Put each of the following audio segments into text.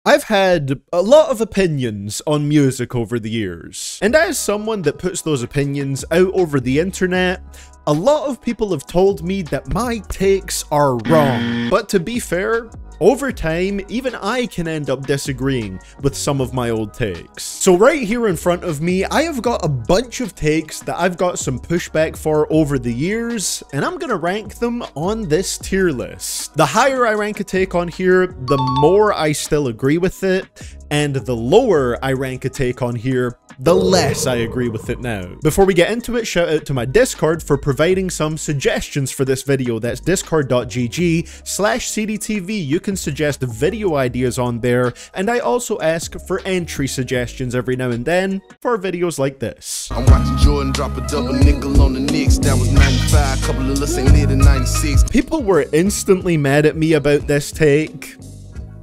I've had a lot of opinions on music over the years, and as someone that puts those opinions out over the internet, a lot of people have told me that my takes are wrong. But to be fair, over time, even I can end up disagreeing with some of my old takes. So right here in front of me, I have got a bunch of takes that I've got some pushback for over the years, and I'm gonna rank them on this tier list. The higher I rank a take on here, the more I still agree with it, and the lower I rank a take on here, the less I agree with it now. Before we get into it, shout out to my Discord for providing some suggestions for this video. That's discord.gg/CDTV. You can suggest video ideas on there, and I also ask for entry suggestions every now and then for videos like this. I'm watching Jordan drop a double nickel on the Knicks. That was 95, couple of us ain't lit in 96. People were instantly mad at me about this take,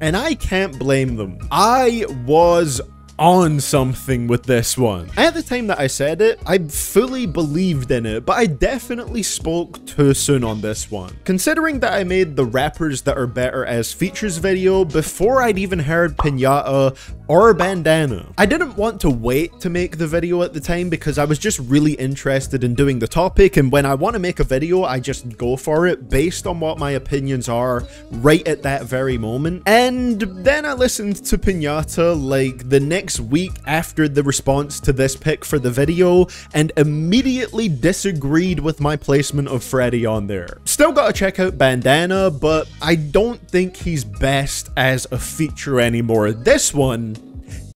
and I can't blame them. I was on something with this one. At the time that I said it, I fully believed in it, but I definitely spoke too soon on this one. Considering that I made the rappers that are better as features video before I'd even heard Pinata or Bandana. I didn't want to wait to make the video at the time because I was just really interested in doing the topic, and when I want to make a video, I just go for it based on what my opinions are right at that very moment. And then I listened to Pinata like the next week after the response to this pick for the video and immediately disagreed with my placement of Freddie on there. Still gotta check out Bandana, but I don't think he's best as a feature anymore. This one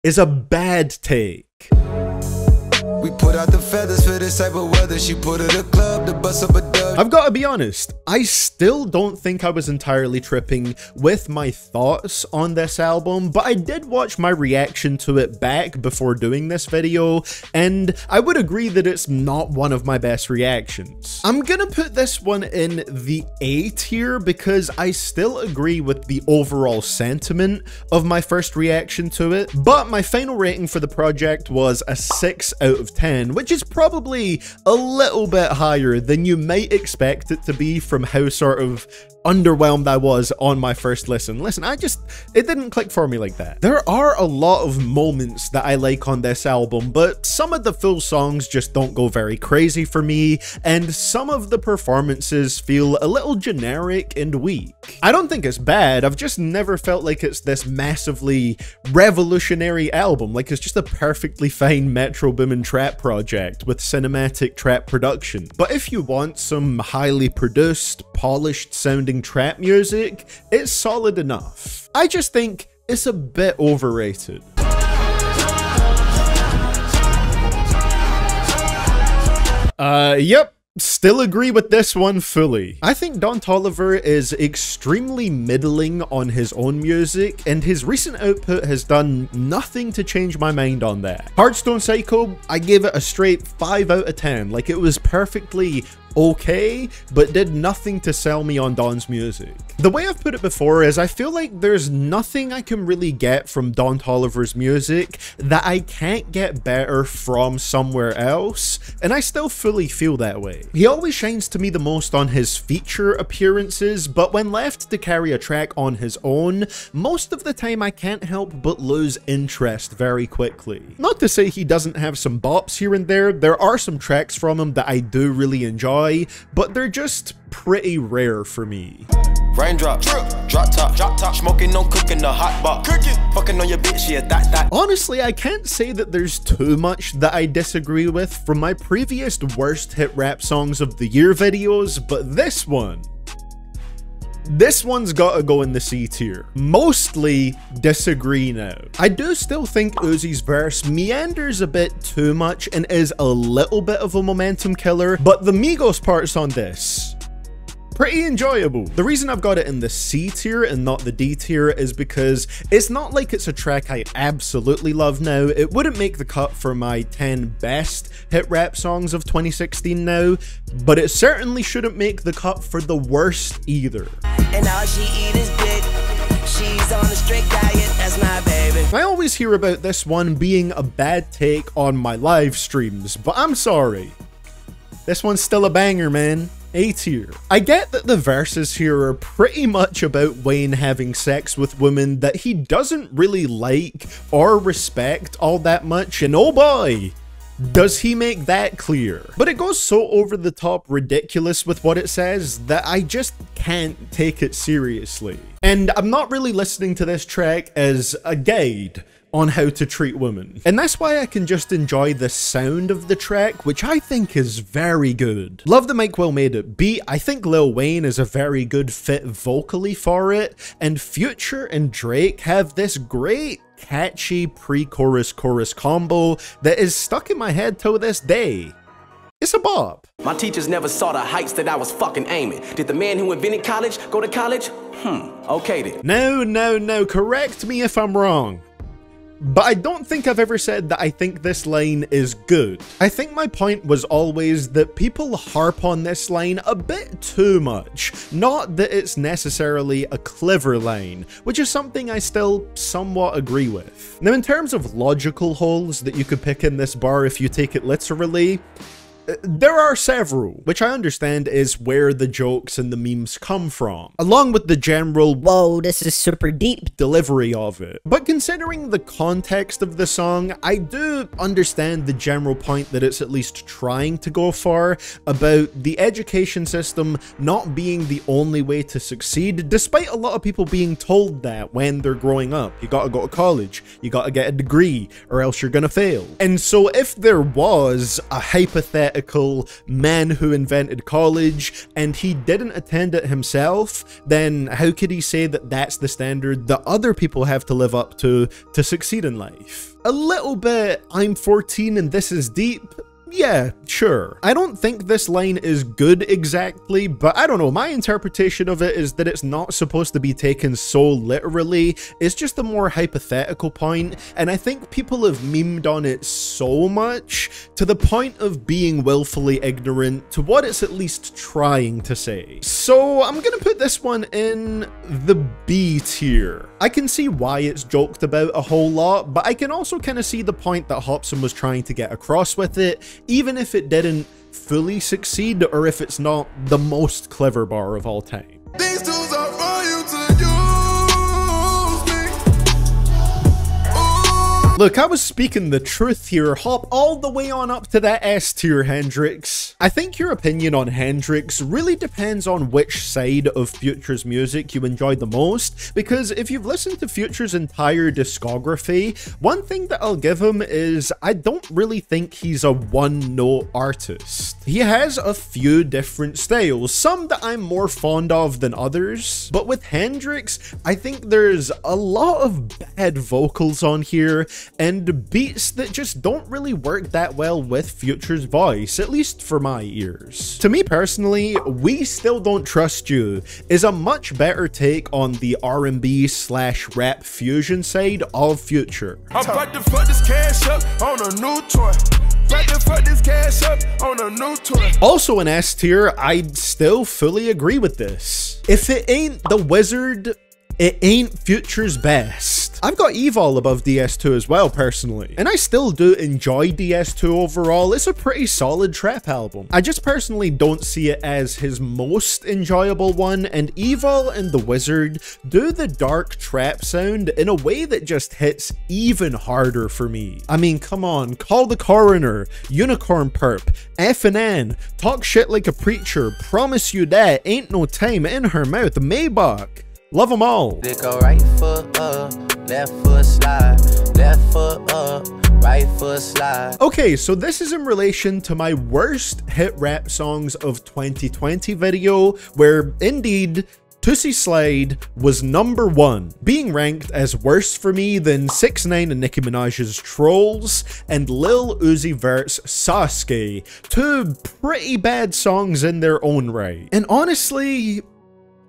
is a bad take. We put out the feathers for this type of weather. She put it a club to bust up a dub. I've got to be honest, I still don't think I was entirely tripping with my thoughts on this album, but I did watch my reaction to it back before doing this video, and I would agree that it's not one of my best reactions. I'm gonna put this one in the A tier because I still agree with the overall sentiment of my first reaction to it, but my final rating for the project was a 6 out of 10, which is probably a little bit higher than you might expect it to be from how sort of underwhelmed I was on my first listen. Listen, it didn't click for me like that. There are a lot of moments that I like on this album, but some of the full songs just don't go very crazy for me, and some of the performances feel a little generic and weak. I don't think it's bad, I've just never felt like it's this massively revolutionary album. Like, it's just a perfectly fine Metro Boomin trap project with cinematic trap production. But if you want some highly produced, polished sounding trap music, it's solid enough. I just think it's a bit overrated. Yep. Still agree with this one fully. I think Don Toliver is extremely middling on his own music, and his recent output has done nothing to change my mind on that. Heartstone Psycho, I gave it a straight 5 out of 10. Like, it was perfectly okay, but did nothing to sell me on Don's music. The way I've put it before is I feel like there's nothing I can really get from Don Toliver's music that I can't get better from somewhere else, and I still fully feel that way. He always shines to me the most on his feature appearances, but when left to carry a track on his own, most of the time I can't help but lose interest very quickly. Not to say he doesn't have some bops here and there are some tracks from him that I do really enjoy, but they're just pretty rare for me. Raindrop, drop top, smoking, no cooking, the hot box, fucking on your bitch, yeah, that. Honestly, I can't say that there's too much that I disagree with from my previous worst hit rap songs of the year videos, but this one's gotta go in the C tier. Mostly disagree now. I do still think Uzi's verse meanders a bit too much and is a little bit of a momentum killer, but the Migos parts on this, pretty enjoyable. The reason I've got it in the C tier and not the D tier is because it's not like it's a track I absolutely love now. It wouldn't make the cut for my 10 best hit rap songs of 2016 now, but it certainly shouldn't make the cut for the worst either. And all she eat is dick. She's on a strict diet, that's my baby. I always hear about this one being a bad take on my live streams, but I'm sorry. This one's still a banger, man. A tier. I get that the verses here are pretty much about Wayne having sex with women that he doesn't really like or respect all that much, and oh boy, does he make that clear. But it goes so over the top ridiculous with what it says that I just can't take it seriously. And I'm not really listening to this track as a guide on how to treat women. And that's why I can just enjoy the sound of the track, which I think is very good. Love the Mike Will Made It beat. I think Lil Wayne is a very good fit vocally for it, and Future and Drake have this great catchy pre-chorus chorus combo that is stuck in my head till this day. It's a bop. My teachers never saw the heights that I was fucking aiming. Did the man who invented college go to college? Okay then. No, correct me if I'm wrong. But I don't think I've ever said that I think this line is good. I think my point was always that people harp on this line a bit too much, not that it's necessarily a clever line, which is something I still somewhat agree with. Now, in terms of logical holes that you could pick in this bar if you take it literally, there are several, which I understand is where the jokes and the memes come from, along with the general, whoa, this is super deep delivery of it. But considering the context of the song, I do understand the general point that it's at least trying to go for about the education system not being the only way to succeed, despite a lot of people being told that when they're growing up. You gotta go to college, you gotta get a degree, or else you're gonna fail. And so if there was a hypothetical man who invented college and he didn't attend it himself, then how could he say that that's the standard that other people have to live up to succeed in life? A little bit, I'm 14 and this is deep. Yeah, sure. I don't think this line is good exactly, but I don't know, my interpretation of it is that it's not supposed to be taken so literally, it's just a more hypothetical point, and I think people have memed on it so much to the point of being willfully ignorant to what it's at least trying to say. So I'm gonna put this one in the B tier. I can see why it's joked about a whole lot, but I can also kind of see the point that Hopsin was trying to get across with it, even if it didn't fully succeed or if it's not the most clever bar of all time. These tools are for you to use me. Look, I was speaking the truth here. Hop all the way on up to that S tier, Hendrix. I think your opinion on Hendrix really depends on which side of Future's music you enjoy the most, because if you've listened to Future's entire discography, one thing that I'll give him is I don't really think he's a one-note artist. He has a few different styles, some that I'm more fond of than others, but with Hendrix, I think there's a lot of bad vocals on here and beats that just don't really work that well with Future's voice, at least for my ears. To me personally, We Still Don't Trust You is a much better take on the R&B/rap fusion side of Future. I'm about to fuck this cash up on a new toy. Also in S tier, I'd still fully agree with this. If it ain't The Wizard, it ain't Future's best. I've got Evol above DS2 as well, personally, and I still do enjoy DS2 overall. It's a pretty solid trap album. I just personally don't see it as his most enjoyable one, and Evol and The Wizard do the dark trap sound in a way that just hits even harder for me. I mean, come on, Call the Coroner, Unicorn Perp, F&N, Talk Shit Like a Preacher, Promise You That, Ain't No Time, In Her Mouth, Maybach. Love them all. They go right foot up, left foot slide, left foot up, right foot slide. Okay, so this is in relation to my worst hit rap songs of 2020 video, where indeed Toosie Slide was #1, being ranked as worse for me than 6ix9ine and Nicki Minaj's TROLLZ and Lil Uzi Vert's Sasuke, two pretty bad songs in their own right. And honestly,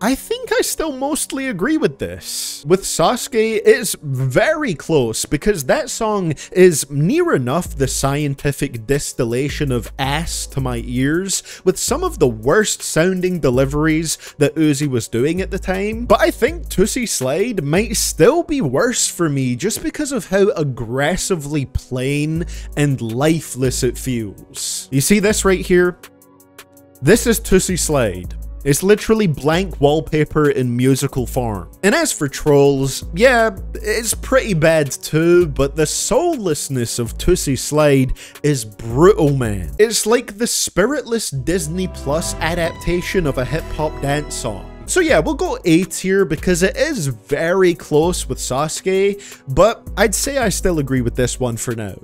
I think I still mostly agree with this. With Sasuke, it's very close because that song is near enough the scientific distillation of ass to my ears, with some of the worst sounding deliveries that Uzi was doing at the time. But I think Toosie Slide might still be worse for me just because of how aggressively plain and lifeless it feels. You see this right here? This is Toosie Slide. It's literally blank wallpaper in musical form. And as for TROLLZ, yeah, it's pretty bad too, but the soullessness of Toosie Slide is brutal, man. It's like the spiritless Disney Plus adaptation of a hip-hop dance song. So yeah, we'll go A tier because it is very close with Sasuke, but I'd say I still agree with this one for now.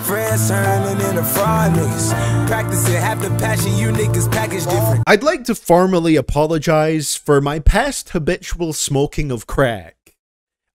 Friends turning into fraud niggas. Practicing half the passion, you niggas package different. I'd like to formally apologize for my past habitual smoking of crack.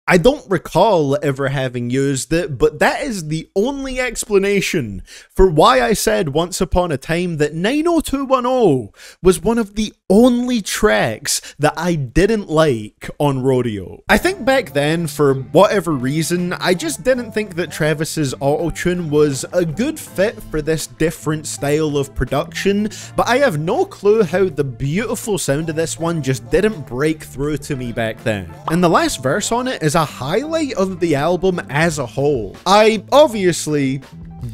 I don't recall ever having used it, but that is the only explanation for why I said once upon a time that 90210 was one of the only tracks that I didn't like on Rodeo. I think back then, for whatever reason, I just didn't think that Travis's autotune was a good fit for this different style of production, but I have no clue how the beautiful sound of this one just didn't break through to me back then. And the last verse on it is a highlight of the album as a whole. I obviously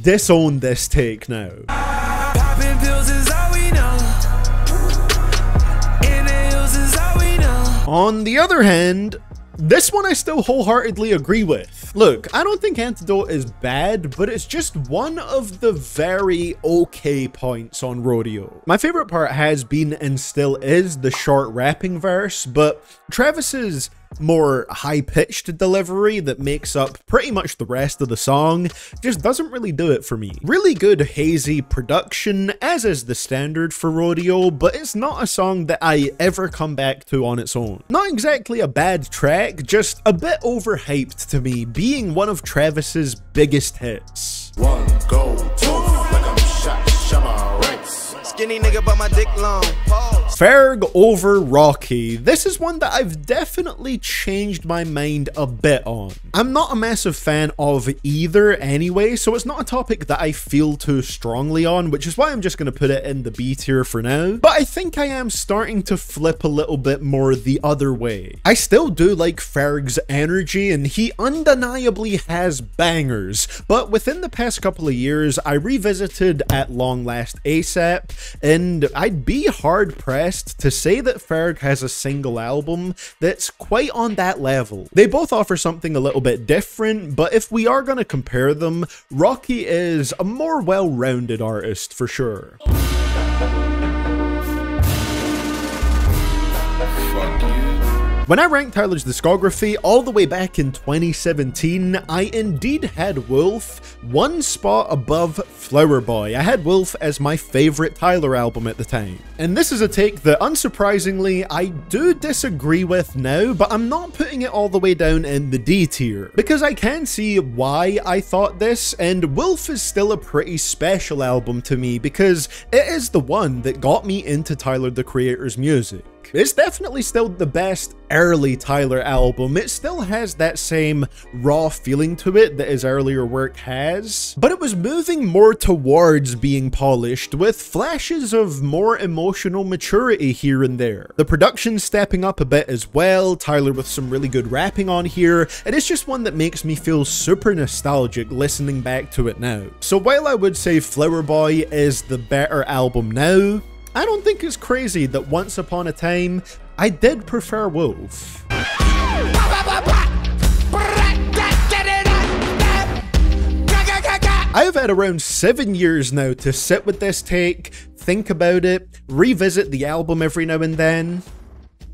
disown this take now. Popping pills is all we know. Inhales is all we know. On the other hand, this one I still wholeheartedly agree with. Look, I don't think Antidote is bad, but it's just one of the very okay points on Rodeo. My favorite part has been and still is the short rapping verse, but Travis's more high-pitched delivery that makes up pretty much the rest of the song just doesn't really do it for me. Really good hazy production, as is the standard for Rodeo, but it's not a song that I ever come back to on its own. Not exactly a bad track, just a bit overhyped to me, being one of Travis's biggest hits. One, go, two, like I'm shot my ranks. Skinny nigga, but my dick long. Ferg over Rocky. This is one that I've definitely changed my mind a bit on. I'm not a massive fan of either anyway, so it's not a topic that I feel too strongly on, which is why I'm just going to put it in the B tier for now. But I think I am starting to flip a little bit more the other way. I still do like Ferg's energy, and he undeniably has bangers, but within the past couple of years, I revisited At Long Last ASAP, and I'd be hard-pressed to say that Ferg has a single album that's quite on that level. They both offer something a little bit different, but if we are going to compare them, Rocky is a more well-rounded artist for sure. When I ranked Tyler's discography all the way back in 2017, I indeed had Wolf one spot above Flower Boy. I had Wolf as my favorite Tyler album at the time. And this is a take that, unsurprisingly, I do disagree with now, but I'm not putting it all the way down in the D tier, because I can see why I thought this, and Wolf is still a pretty special album to me because it is the one that got me into Tyler the Creator's music. It's definitely still the best early Tyler album. It still has that same raw feeling to it that his earlier work has, but it was moving more towards being polished with flashes of more emotional maturity here and there. The production's stepping up a bit as well, Tyler with some really good rapping on here, and it's just one that makes me feel super nostalgic listening back to it now. So while I would say Flower Boy is the better album now, I don't think it's crazy that once upon a time, I did prefer Wolf. I have had around 7 years now to sit with this take, think about it, revisit the album every now and then,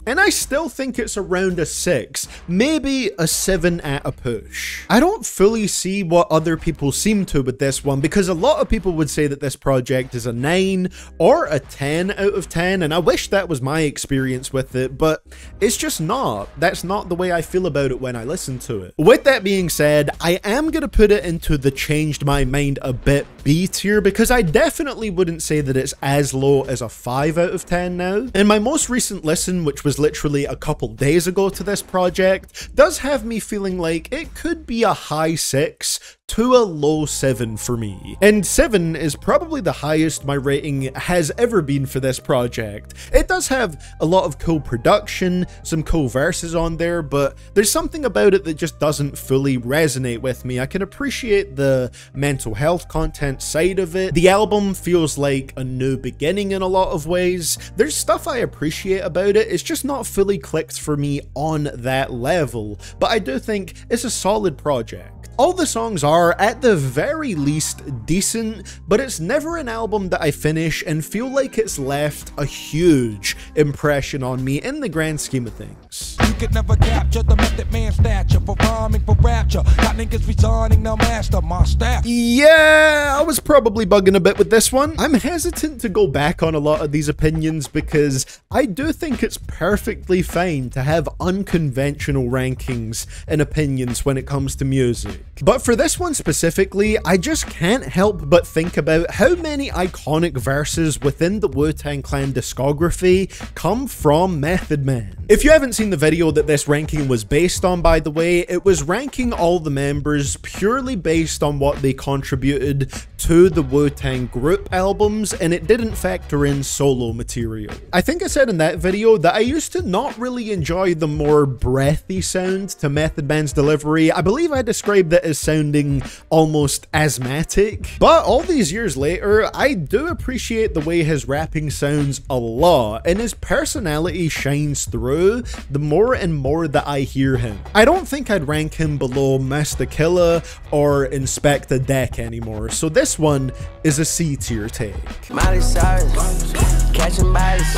and I still think it's around a 6, maybe a 7 at a push. I don't fully see what other people seem to with this one, because a lot of people would say that this project is a 9 or a 10 out of 10, and I wish that was my experience with it, but it's just not. That's not the way I feel about it when I listen to it. With that being said, I am going to put it into the changed my mind a bit B tier, because I definitely wouldn't say that it's as low as a 5 out of 10 now. In my most recent listen, which was literally a couple days ago to this project, does have me feeling like it could be a high 6 to a low 7 for me. And 7 is probably the highest my rating has ever been for this project. It does have a lot of cool production, some cool verses on there, but there's something about it that just doesn't fully resonate with me. I can appreciate the mental health content side of it. The album feels like a new beginning in a lot of ways. There's stuff I appreciate about it, it's just not fully clicked for me on that level, but I do think it's a solid project. All the songs are, at the very least, decent, but it's never an album that I finish and feel like it's left a huge impression on me in the grand scheme of things. You could never capture the method man stature for rhyming for rapture. Got niggas resigning, now master my staff. Yeah, I was probably bugging a bit with this one. I'm hesitant to go back on a lot of these opinions because I do think it's perfectly fine to have unconventional rankings and opinions when it comes to music. But for this one specifically, I just can't help but think about how many iconic verses within the Wu-Tang Clan discography come from Method Man. If you haven't seen the video that this ranking was based on, by the way, it was ranking all the members purely based on what they contributed to the Wu-Tang group albums, and it didn't factor in solo material. I think I said in that video that I used to not really enjoy the more breathy sound to Method Man's delivery. I believe I described it as sounding almost asthmatic, but all these years later, I do appreciate the way his rapping sounds a lot, and his personality shines through the more and more that I hear him. I don't think I'd rank him below Mr. Killer or Inspector Deck anymore, so this one is a C tier take. Miley Cyrus, catching bodies.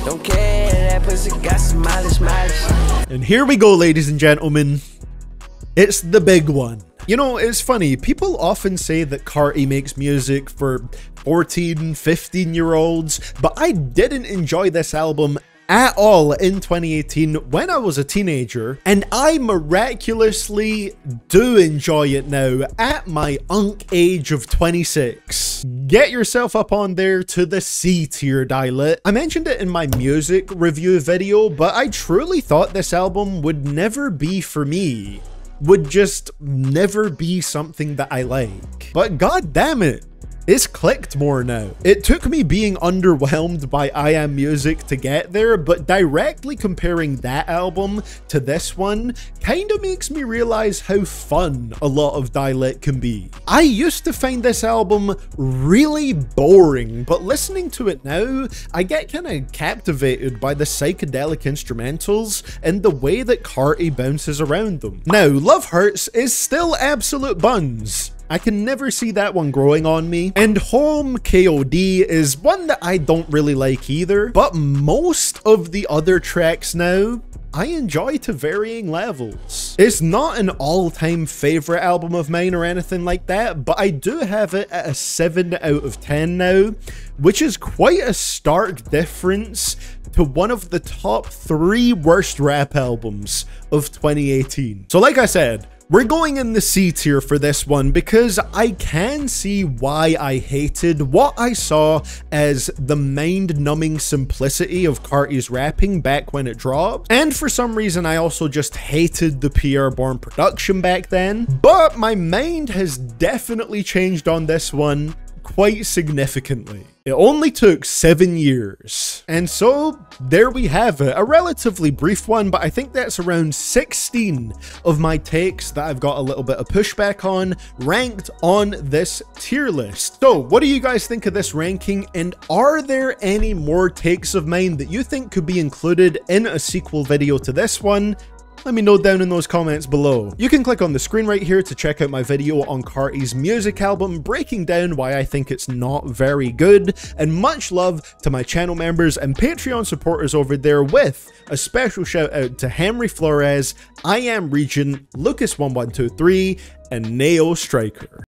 Don't care, that pussy got some mileage. And here we go, ladies and gentlemen. It's the big one. You know, it's funny, people often say that Carti makes music for 14, 15-year-olds, but I didn't enjoy this album at all in 2018 when I was a teenager, and I miraculously do enjoy it now at my age of 26. Get yourself up on there to the C tier, Dilet. I mentioned it in my music review video, but I truly thought this album would never be for me. Would just never be something that I like. But god damn it, it's clicked more now. It took me being underwhelmed by I Am Music to get there, but directly comparing that album to this one kinda makes me realize how fun a lot of Dilet can be. I used to find this album really boring, but listening to it now, I get kinda captivated by the psychedelic instrumentals and the way that Carti bounces around them. Now, Love Hurts is still absolute buns. I can never see that one growing on me. And Home KOD is one that I don't really like either, but most of the other tracks now, I enjoy to varying levels. It's not an all-time favorite album of mine or anything like that, but I do have it at a 7 out of 10 now, which is quite a stark difference to one of the top 3 worst rap albums of 2018. So like I said, we're going in the C tier for this one because I can see why I hated what I saw as the mind-numbing simplicity of Carti's rapping back when it dropped. And for some reason, I also just hated the PR Born production back then. But my mind has definitely changed on this one quite significantly. It only took 7 years. And so there we have it, a relatively brief one, but I think that's around 16 of my takes that I've got a little bit of pushback on, ranked on this tier list. So what do you guys think of this ranking, and are there any more takes of mine that you think could be included in a sequel video to this one? Let me know down in those comments below. You can click on the screen right here to check out my video on Carti's music album, breaking down why I think it's not very good, and much love to my channel members and Patreon supporters over there, with a special shout out to Henry Flores, I Am Region, Lucas1123, and Neo Striker.